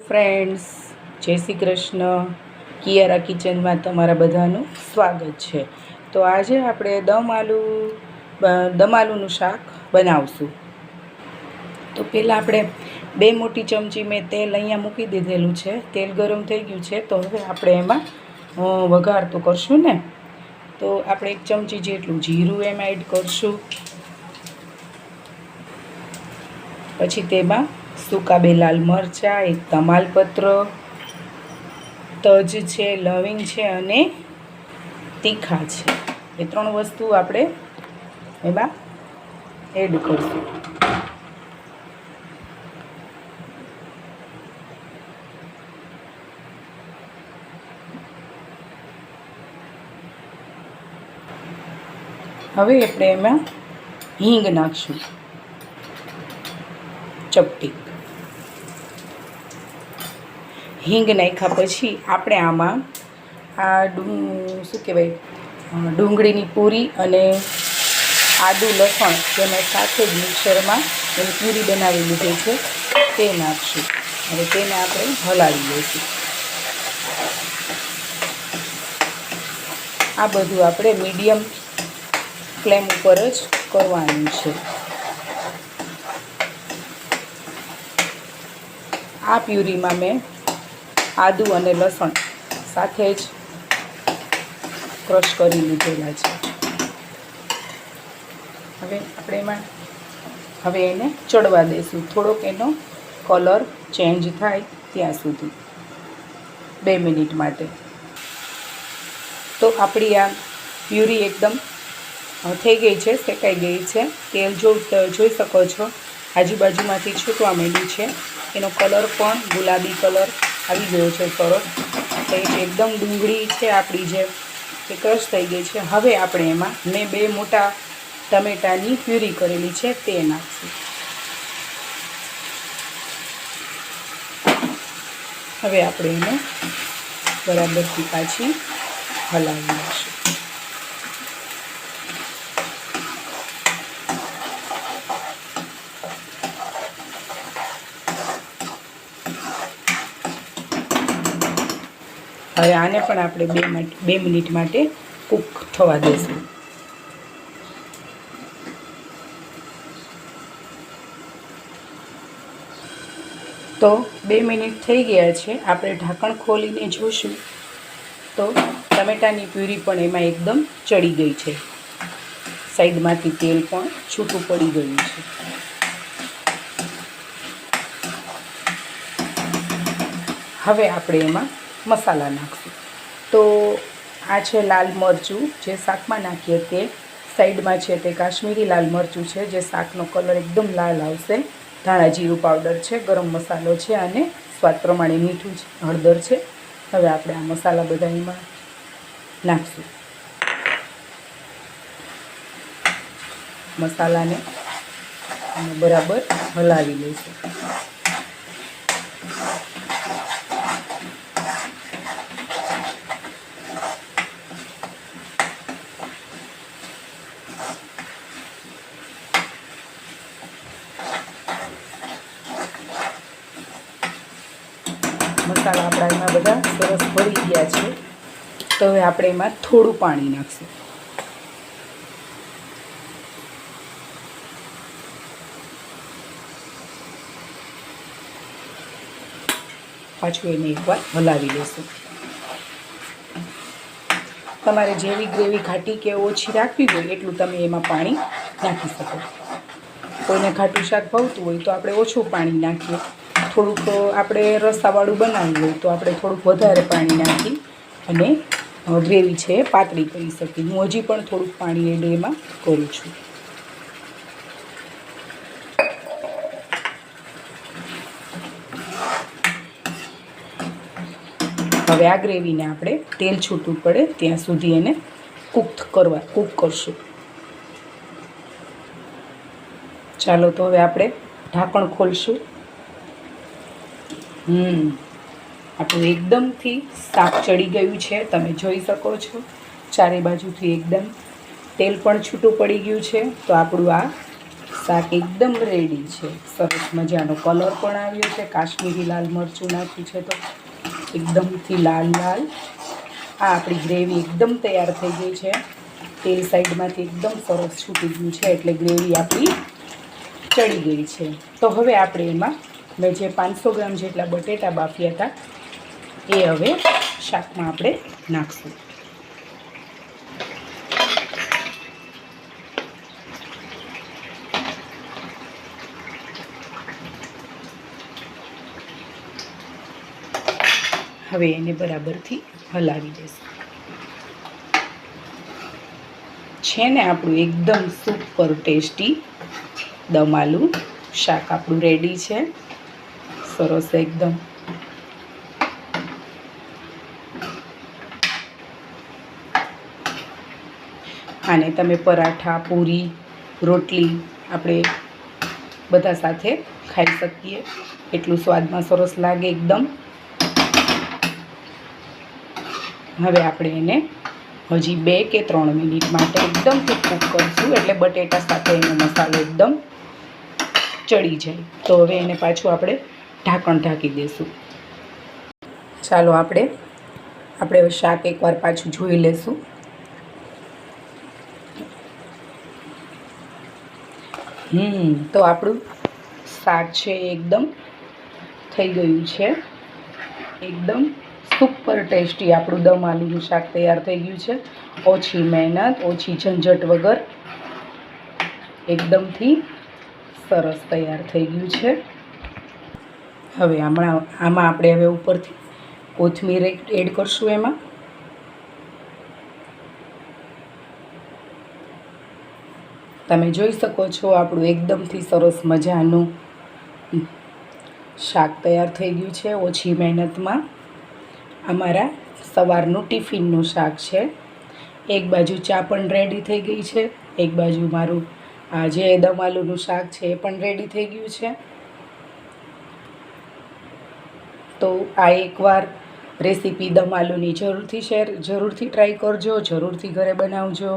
Friends, જય શ્રી કૃષ્ણ. કિયારા કિચનમાં તમારા બધાનું સ્વાગત છે. તો આજે આપણે દમ આલુનું શાક બનાવશું. તો પહેલાં આપણે 2 મોટી ચમચી મેં તેલ અહીંયા મૂકી દીધેલું છે. તેલ ગરમ થઈ ગયું છે. તો હવે આપણે એમાં વઘાર તો કરશું ને. તો આપણે 1 ચમચી જેટલું જીરું એમાં એડ કરશું. પછી તેમાં સૂકા 2 લાલ મરચાં, 1 તમાલપત્ર, તજ છે, લવિંગ છે અને તીખા છે. એ 3 વસ્તુ આપણે એમાં એડ કરશું. હવે આપણે એમાં હિંગ નાખશું, ચપટી. હિંગ નાખ્યા પછી આપણે આમાં ડુંગળીની પૂરી અને આદું લસણ જેને સાથે જ મિક્સરમાં એની પૂરી બનાવી લીધી છે તે નાખશું. હવે તેને આપણે હલાવી લઈશું. આ બધું આપણે મીડિયમ ફ્લેમ ઉપર જ કરવાનું છે. આ પ્યુરીમાં મેં આદું અને લસણ સાથે જ ક્રશ કરી લીધેલા છે. હવે એને ચડવા દઈશું. થોડોક એનો કલર ચેન્જ થાય ત્યાં સુધી 2 મિનિટ માટે. તો આપણી આ પ્યુરી એકદમ થઈ ગઈ છે, શેકાઈ ગઈ છે. તેલ જોઈ શકો છો આજુબાજુમાંથી છૂટવા માંડ્યું છે. એનો કલર પણ ગુલાબી કલર આવી ગયો છે સરસ. તો એકદમ ડુંગળી છે આપણી જે એ ક્રશ થઈ ગઈ છે. હવે આપણે એમાં મેં 2 મોટા ટમેટાની પ્યુરી કરેલી છે તે નાખશું. હવે આપણે એને બરાબરથી પાછી હલાવી લઈશું. હવે આને પણ આપણે 2 મિનિટ માટે કૂક થવા દઈશું. તો 2 મિનિટ થઈ ગયા છે. આપણે ઢાંકણ ખોલીને જોઈશું તો ટમેટાની પ્યુરી પણ એમાં એકદમ ચડી ગઈ છે. સાઈડમાંથી તેલ પણ છૂટું પડી ગયું છે. હવે આપણે એમાં મસાલા નાખશું. તો આ છે લાલ મરચું જે શાકમાં નાખીએ તે સાઈડમાં છે તે કાશ્મીરી લાલ મરચું છે જે શાકનો કલર એકદમ લાલ આવશે. ધાણા જીરું પાવડર છે, ગરમ મસાલો છે અને સ્વાદ પ્રમાણે મીઠું છે, હળદર છે. હવે આપણે આ મસાલા બધા એમાં નાખશું. મસાલાને બરાબર હલાવી લઈશું. મસાલા આપણા એમાં બધા સરસ ભળી ગયા છે. તો હવે આપણે એમાં થોડું પાણી નાખશું. પાછું એને એકવાર હલાવી લઈશું. તમારે જેવી ગ્રેવી ઘાટી કે ઓછી રાખવી હોય એટલું તમે એમાં પાણી નાખી શકો. કોઈને ઘાટું શાક ભાવતું હોય તો આપણે ઓછું પાણી નાખીએ. થોડુંક આપણે રસાવાળું બનાવવું હોય તો આપણે થોડુંક વધારે પાણી નાખી અને ગ્રેવી છે પાતળી કરી શકીએ. હું હજી પણ થોડુંક પાણી એડ એમાં કરું છું. હવે આ ગ્રેવીને આપણે તેલ છૂટું પડે ત્યાં સુધી એને કૂક કરશું. ચાલો તો હવે આપણે ઢાંકણ ખોલશું. આપણું એકદમથી શાક ચડી ગયું છે. તમે જોઈ શકો છો ચારે બાજુથી એકદમ તેલ પણ છૂટું પડી ગયું છે. તો આપણું આ શાક એકદમ રેડી છે. સરસ મજાનો કલર પણ આવ્યો છે. કાશ્મીરી લાલ મરચું નાખ્યું છે તો એકદમથી લાલ લાલ. આ આપણી ગ્રેવી એકદમ તૈયાર થઈ ગઈ છે. તેલ સાઈડમાંથી એકદમ સરસ છૂટી ગયું છે એટલે ગ્રેવી આપણી ચડી ગઈ છે. તો હવે આપણે એમાં મેં જે 500 ગ્રામ જેટલા બટેટા બાફ્યા હતા એ હવે શાકમાં આપણે નાખશું. હવે એને બરાબરથી હલાવી દઈશું. છે ને આપણું એકદમ સુપર ટેસ્ટી દમ આલુ શાક આપણું રેડી છે. સરસ એકદમ. આને તમે પરાઠા, પૂરી, રોટલી આપણે બધા સાથે ખાઈ શકીએ. એટલું સ્વાદમાં સરસ લાગે એકદમ. હવે આપણે એને હજી 2 કે 3 મિનિટ માટે એકદમથી કૂક કરીશું એટલે બટેટા સાથે એનો મસાલો એકદમ ચડી જાય. તો હવે એને પાછું આપણે ઢાંકણ ઢાંકી દઈશું. ચાલો આપણે શાક એકવાર પાછું જોઈ લઈશું. તો આપણું શાક છે એકદમ થઈ ગયું છે. એકદમ સુપર ટેસ્ટી આપણું દમ આલુનું શાક તૈયાર થઈ ગયું છે. ઓછી મહેનત, ઓછી ઝંઝટ વગર એકદમથી સરસ તૈયાર થઈ ગયું છે. હવે આમાં આપણે હવે ઉપરથી કોથમીર એડ કરશું. એમાં તમે જોઈ શકો છો આપણું એકદમથી સરસ મજાનું શાક તૈયાર થઈ ગયું છે. ઓછી મહેનતમાં અમારા સવારનું ટિફિનનું શાક છે. એક બાજુ ચા પણ રેડી થઈ ગઈ છે, એક બાજુ મારું આ જે દમ આલુનું શાક છે એ પણ રેડી થઈ ગયું છે. તો આ એકવાર રેસીપી દમ આલુની જરૂરથી ટ્રાય કરજો, જરૂરથી ઘરે બનાવજો.